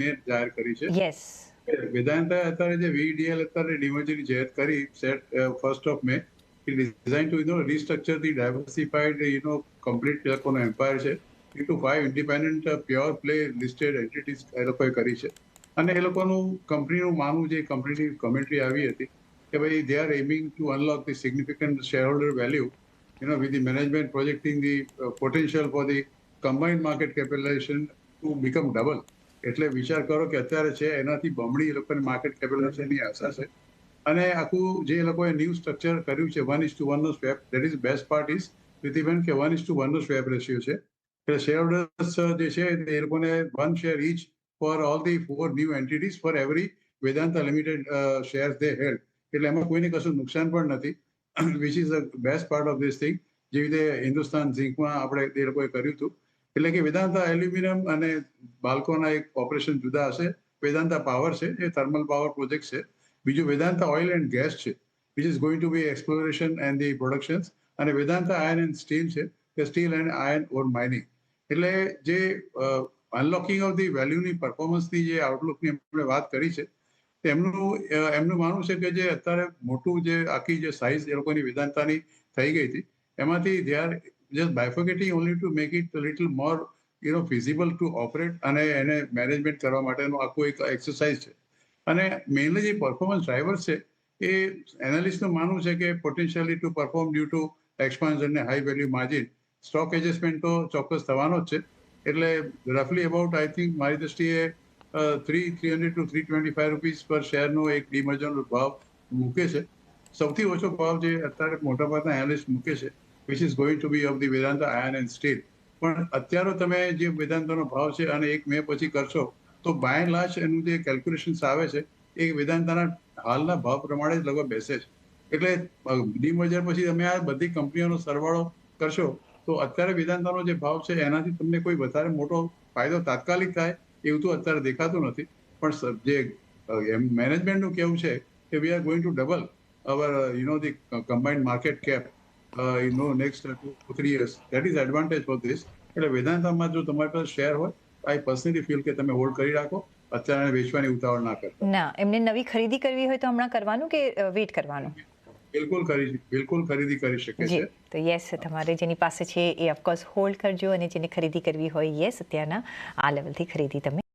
જાહેર કરી છે. યસ. વેદાંતા અત્યારે જે વીડીએલ અત્યારે ડિમર્જરની જાહેરાત કરી set 1st of May, it is designed to restructure the diversified complete એ લોકોનો એમ્પાયર છે into 5 independent pure play listed entities એ લોકોએ કરી છે. અને એ લોકોનું કંપનીનું માનવું જે કંપનીની કમેન્ટ્રી આવી હતી કે ભાઈ they are aiming to unlock the significant shareholder value with the management projecting the potential for the combined market capitalization to become double. એટલે વિચાર કરો કે અત્યારે છે એનાથી બમણી એ લોકોની માર્કેટ કેપિટલાઇઝેશનની આશા છે. અને આખું જે એ લોકોએ ન્યૂ સ્ટ્રક્ચર કર્યું છે 1:1 નો swap, that is best part is પ્રીતિબેન કે 1:1 નો સ્વેપ રેશિયો છે. એટલે શેર હોલ્ડર્સ જે છે એ લોકોને 1 share each for all the 4 new entities for every Vedanta Limited shares they held. એટલે એમાં કોઈને કશું નુકસાન પણ નથી, which is the best part of this thing. જેવી રીતે હિન્દુસ્તાન ઝિંકમાં આપણે એ લોકોએ કર્યું હતું. એટલે કે વેદાંતા એલ્યુમિનિયમ અને બાલ્કોના એક ઓપરેશન જુદા હશે. વેદાંતા પાવર છે એ થર્મલ પાવર પ્રોજેક્ટ છે. બીજું વેદાંતા ઓઇલ એન્ડ ગેસ છે which is going to be exploration and the productions. અને વેદાંતા આયર્ન એન્ડ સ્ટીલ છે કે steel and iron ore mining. એટલે જે અનલોકિંગ ઓફ ધી વેલ્યુની પરફોર્મન્સની જે આઉટલુકની આપણે વાત કરી છે એમનું માનવું છે કે જે અત્યારે મોટું જે આખી જે સાઇઝ એ લોકોની વેદાંતાની થઈ ગઈ હતી એમાંથી they are just bifurcating only to make it a little more feasible to operate અને એને મેનેજમેન્ટ કરવા માટેનું આખું એક એક્સરસાઇઝ છે. અને મેઇનલી જે પરફોર્મન્સ ડ્રાઈવર્સ છે એ એનાલિસ્ટનું માનવું છે કે potentially to perform due to expansion અને high value margin stock adjustment તો ચોક્કસ થવાનો જ છે. એટલે રફલી અબાઉટ આઈ થિંક મારી દ્રષ્ટિએ 300 to 325 રૂપીસ પર શેરનો એક ડીમર્જરનો ભાવ મૂકે છે. સૌથી ઓછો ભાવ જે અત્યારે મોટાભાગના એનાલિસ્ટ મૂકે છે which is going to be of the Vedanta iron and steel. પણ અત્યારે તમે જે વેદાંતાનો ભાવ છે અને 1 મે પછી કરશો તો બાય એન્ડ લાર્જ એનું જે કેલ્ક્યુલેશન્સ આવે છે એ વેદાંતાના હાલના ભાવ પ્રમાણે જ લગભગ બેસે છે. એટલે ડીમર્જર પછી તમે આ બધી કંપનીઓનો સરવાળો કરશો તો અત્યારે વેદાંતાનો જે ભાવ છે એનાથી તમને કોઈ વધારે મોટો ફાયદો તાત્કાલિક થાય એવું તો અત્યારે દેખાતું નથી. પણ જે મેનેજમેન્ટનું કેવું છે કે we are going to double our the combined market cap next 2-3 years. That is advantage for this. એટલે વેદાંતામાં જો તમારી પાસે શેર હોય આઈ પર્સનલી ફીલ કે તમે હોલ્ડ કરી રાખો, અત્યારે વેચવાની ઉતાવળ ના કરતા. ના, એમને નવી ખરીદી કરવી હોય તો હમણાં કરવાનું કે વેઇટ કરવાનું? બિલકુલ ખરીદી કરી શકે છે. તો યસ, તમારે જેની પાસે છે એ ઓફકોર્સ હોલ્ડ કરજો અને જેને ખરીદી કરવી હોય યસ અત્યારના આ લેવલથી ખરીદી તમે